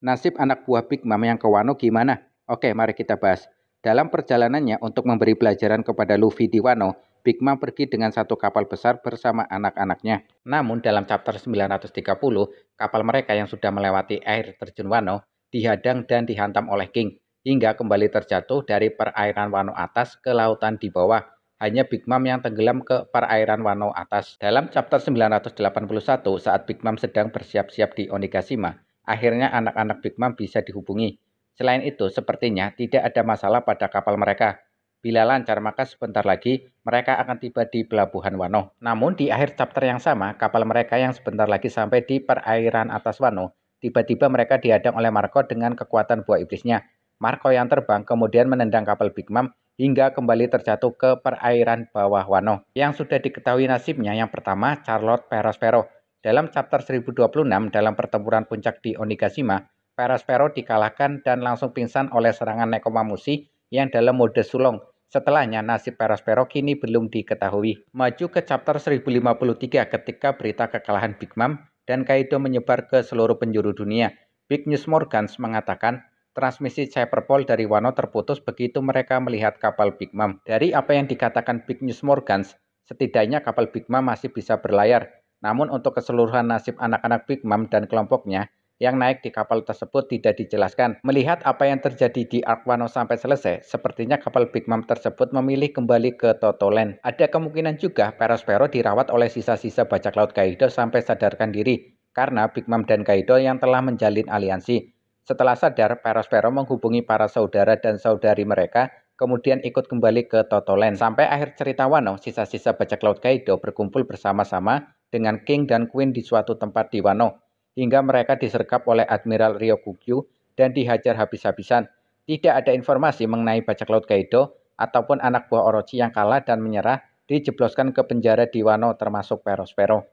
Nasib anak buah Big Mom yang ke Wano gimana? Oke, mari kita bahas. Dalam perjalanannya untuk memberi pelajaran kepada Luffy di Wano, Big Mom pergi dengan satu kapal besar bersama anak-anaknya. Namun dalam chapter 930, kapal mereka yang sudah melewati air terjun Wano dihadang dan dihantam oleh King, hingga kembali terjatuh dari perairan Wano atas ke lautan di bawah. Hanya Big Mom yang tenggelam ke perairan Wano atas. Dalam chapter 981, saat Big Mom sedang bersiap-siap di Onigashima, akhirnya anak-anak Big Mom bisa dihubungi. Selain itu, sepertinya tidak ada masalah pada kapal mereka. Bila lancar, maka sebentar lagi mereka akan tiba di pelabuhan Wano. Namun di akhir chapter yang sama, kapal mereka yang sebentar lagi sampai di perairan atas Wano, tiba-tiba mereka dihadang oleh Marco dengan kekuatan buah iblisnya. Marco yang terbang kemudian menendang kapal Big Mom hingga kembali terjatuh ke perairan bawah Wano. Yang sudah diketahui nasibnya, yang pertama Charlotte Perospero. Dalam chapter 1026 dalam pertempuran puncak di Onigashima, Perospero dikalahkan dan langsung pingsan oleh serangan Nekomamushi yang dalam mode sulong. Setelahnya nasib Perospero kini belum diketahui. Maju ke chapter 1053 ketika berita kekalahan Big Mom dan Kaido menyebar ke seluruh penjuru dunia. Big News Morgans mengatakan transmisi Cyberpol dari Wano terputus begitu mereka melihat kapal Big Mom. Dari apa yang dikatakan Big News Morgans, setidaknya kapal Big Mom masih bisa berlayar. Namun untuk keseluruhan nasib anak-anak Big Mom dan kelompoknya yang naik di kapal tersebut tidak dijelaskan. Melihat apa yang terjadi di Arc Wano sampai selesai, sepertinya kapal Big Mom tersebut memilih kembali ke Totoland. Ada kemungkinan juga Perospero dirawat oleh sisa-sisa bajak laut Kaido sampai sadarkan diri, karena Big Mom dan Kaido yang telah menjalin aliansi. Setelah sadar, Perospero menghubungi para saudara dan saudari mereka, kemudian ikut kembali ke Totoland. Sampai akhir cerita Wano, sisa-sisa bajak laut Kaido berkumpul bersama-sama dengan King dan Queen di suatu tempat di Wano, hingga mereka disergap oleh Admiral Ryokugyu dan dihajar habis-habisan. Tidak ada informasi mengenai bajak laut Kaido ataupun anak buah Orochi yang kalah dan menyerah dijebloskan ke penjara di Wano termasuk Perospero.